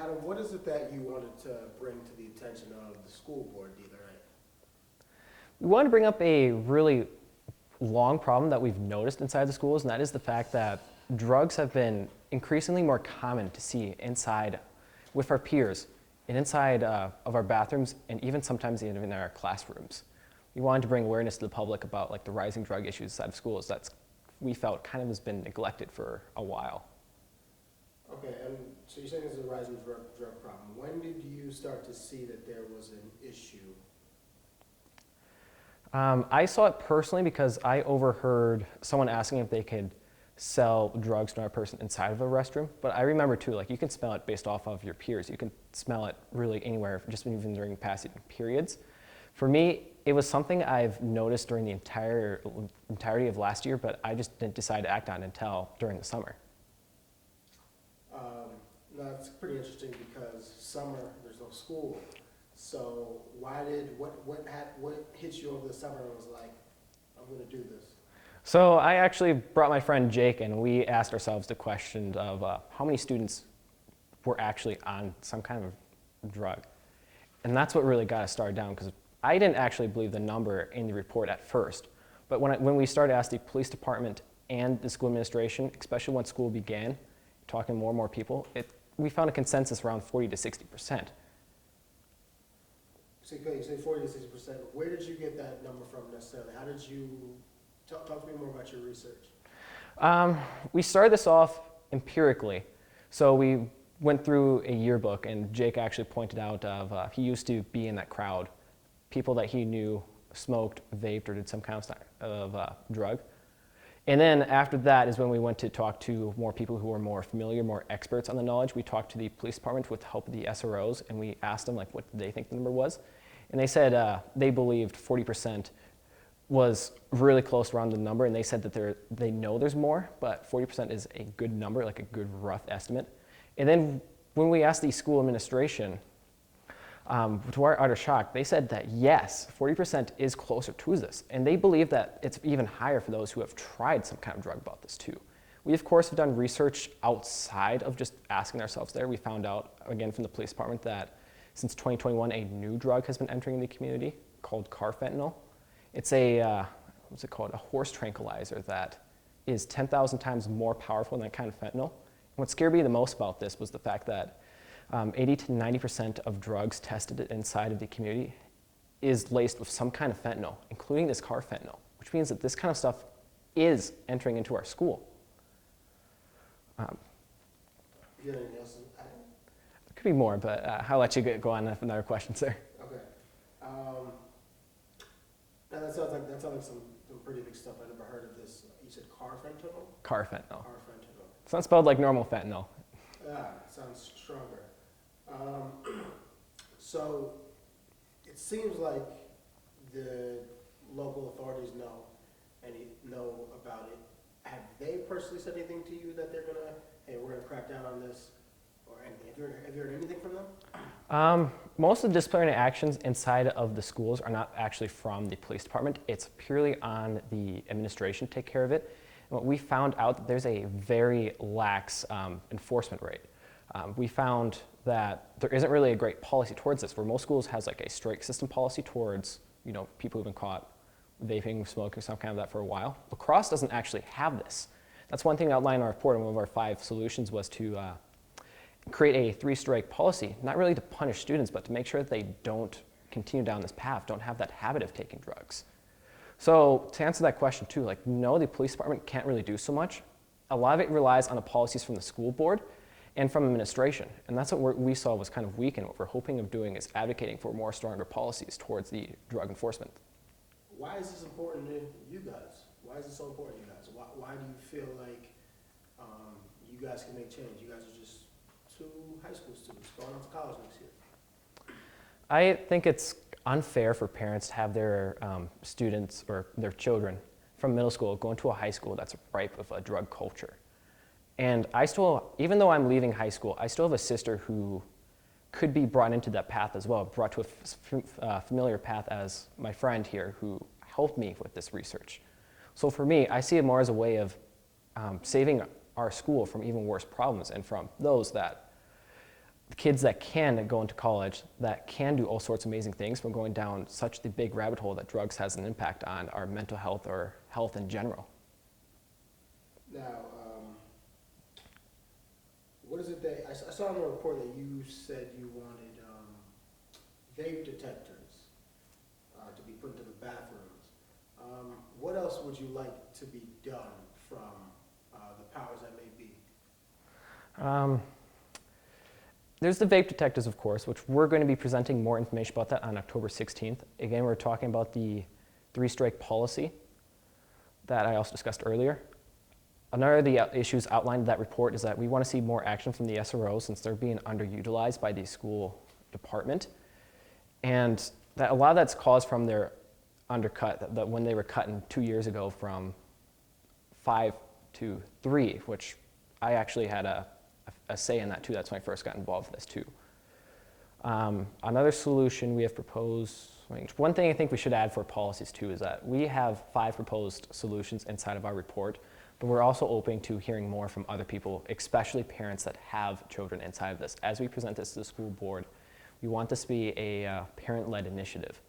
Adam, what is it that you wanted to bring to the attention of the school board the other night? We want to bring up a really long problem that we've noticed inside the schools, and that is the fact that drugs have been increasingly more common to see inside with our peers and inside of our bathrooms and even sometimes even in our classrooms. We wanted to bring awareness to the public about like the rising drug issues inside of schools that's we felt kind of has been neglected for a while. Okay, and so you're saying there's a rising drug problem. When did you start to see that there was an issue? I saw it personally because I overheard someone asking if they could sell drugs to another person inside of a restroom. But I remember too, like you can smell it based off of your peers. You can smell it really anywhere, just even during passing periods. For me, it was something I've noticed during the entirety of last year, but I just didn't decide to act on it until during the summer. That's pretty interesting because summer, there's no school. So what hit you over the summer and was like, I'm going to do this? So I actually brought my friend Jake and we asked ourselves the question of how many students were actually on some kind of drug. And that's what really got us started down because I didn't actually believe the number in the report at first. But when we started to ask the police department and the school administration, especially when school began, talking to more and more people, we found a consensus around 40 to 60%. So you say 40 to 60%. Where did you get that number from necessarily? How did you, talk to me more about your research. We started this off empirically. So we went through a yearbook and Jake actually pointed out he used to be in that crowd. People that he knew smoked, vaped, or did some kind of drug. And then after that is when we went to talk to more people who were more familiar, more experts on the knowledge. We talked to the police department with the help of the SROs, and we asked them like what they think the number was. And they said they believed 40% was really close around the number, and they said that they know there's more, but 40% is a good number, like a good rough estimate. And then when we asked the school administration, to our utter shock, they said that yes, 40% is closer to this. And they believe that it's even higher for those who have tried some kind of drug about this too. We, of course, have done research outside of just asking ourselves there. We found out, again, from the police department that since 2021, a new drug has been entering the community called carfentanil. It's a, what's it called, a horse tranquilizer that is 10,000 times more powerful than that kind of fentanyl. And what scared me the most about this was the fact that 80 to 90% of drugs tested inside of the community is laced with some kind of fentanyl, including this carfentanil, which means that this kind of stuff is entering into our school. You got anything else to add? There could be more, but I'll let you go on with another question, sir. Okay. Now that sounds like some pretty big stuff. I never heard of this. You said carfentanil? Carfentanil. Carfentanil. It's not spelled like normal fentanyl. Sounds stronger. So it seems like the local authorities know about it. Have they personally said anything to you that they're gonna, hey, we're gonna crack down on this, or anything? Have you heard anything from them? Most of the disciplinary actions inside of the schools are not actually from the police department. It's purely on the administration to take care of it. And what we found out that there's a very lax enforcement rate. We found that there isn't really a great policy towards this, where most schools has like a strike system policy towards, you know, people who've been caught vaping, smoking, some kind of that for a while. But Crosse doesn't actually have this. That's one thing outlined in our report, and one of our 5 solutions was to create a 3-strike policy, not really to punish students, but to make sure that they don't continue down this path, don't have that habit of taking drugs. So to answer that question too, like no, the police department can't really do so much. A lot of it relies on the policies from the school board and from administration. And that's what we saw was kind of weak, and what we're hoping of doing is advocating for more stronger policies towards the drug enforcement. Why is this important to you guys? Why is it so important to you guys? Why do you feel like you guys can make change? You guys are just 2 high school students going on to college next year. I think it's unfair for parents to have their students or their children from middle school go into a high school that's ripe with a drug culture. And I still, even though I'm leaving high school, I still have a sister who could be brought into that path as well, brought to a familiar path as my friend here who helped me with this research. So for me, I see it more as a way of saving our school from even worse problems and from those that the kids that can go into college, that can do all sorts of amazing things, from going down such the big rabbit hole that drugs has an impact on our mental health or health in general. Now, what is it that, I saw in the report that you said you wanted vape detectors to be put into the bathrooms. What else would you like to be done from the powers that may be? There's the vape detectors, of course, which we're going to be presenting more information about that on October 16th. Again, we're talking about the 3-strike policy that I also discussed earlier. Another of the issues outlined in that report is that we want to see more action from the SROs, since they're being underutilized by the school department. And that a lot of that's caused from their undercut, that when they were cutting 2 years ago from 5 to 3, which I actually had a say in that too. That's when I first got involved with this too. Another solution we have proposed, one thing I think we should add for policies too is that we have 5 proposed solutions inside of our report, but we're also open to hearing more from other people, especially parents that have children inside of this. As we present this to the school board, we want this to be a parent-led initiative,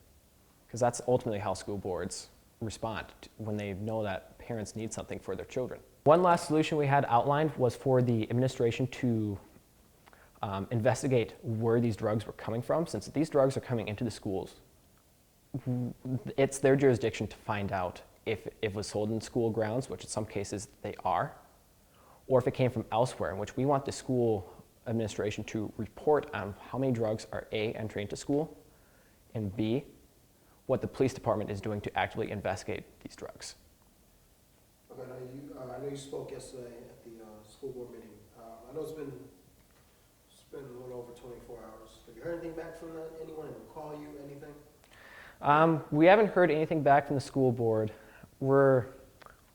because that's ultimately how school boards respond when they know that parents need something for their children. One last solution we had outlined was for the administration to investigate where these drugs were coming from. Since these drugs are coming into the schools, it's their jurisdiction to find out if it was sold in school grounds, which in some cases they are, or if it came from elsewhere, in which we want the school administration to report on how many drugs are A, entering into school, and B, what the police department is doing to actively investigate these drugs. Okay, I know you spoke yesterday at the school board meeting. I know it's been a little over 24 hours. Have you heard anything back from anyone? Anyone call you, anything? We haven't heard anything back from the school board. We're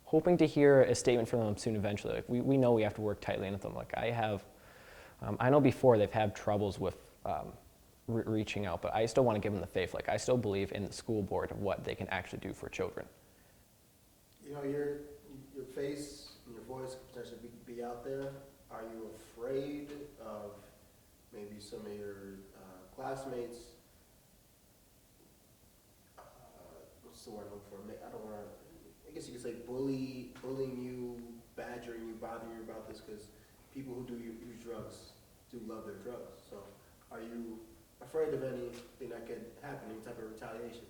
hoping to hear a statement from them soon eventually. Like we know we have to work tightly with them. Like I know before they've had troubles with reaching out, but I still want to give them the faith. Like I still believe in the school board of what they can actually do for children. You know, your face and your voice could potentially be out there. Are you afraid of maybe some of your classmates? What's the word I'm looking for? I don't want to. I guess you could say bullying you, badgering you, bothering you about this, because people who do use drugs do love their drugs. So, are you afraid of anything that could happen, any type of retaliation?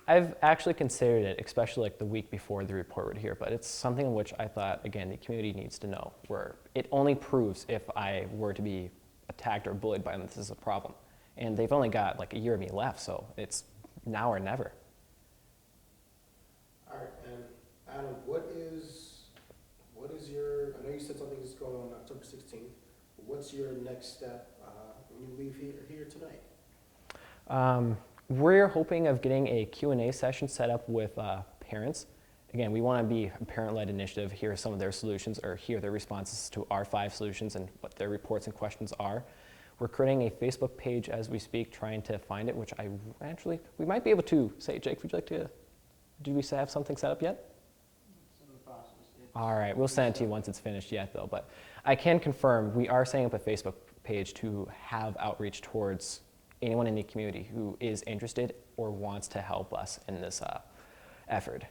I've actually considered it, especially like the week before the report would hear, but it's something in which I thought, again, the community needs to know, where it only proves if I were to be attacked or bullied by them, this is a problem. And they've only got like a year of me left, so it's now or never. All right, and Adam, what is your, I know you said something is going on October 16th, but what's your next step when you leave here tonight? We're hoping of getting a Q&A session set up with parents. Again, we want to be a parent-led initiative, hear some of their solutions or hear their responses to our 5 solutions and what their reports and questions are. We're creating a Facebook page as we speak, trying to find it, which we might be able to say, Jake, would you like to, do we have something set up yet? It's in the process. All right, we'll send it to you once it's finished yet though, but I can confirm we are setting up a Facebook page to have outreach towards anyone in the community who is interested or wants to help us in this effort.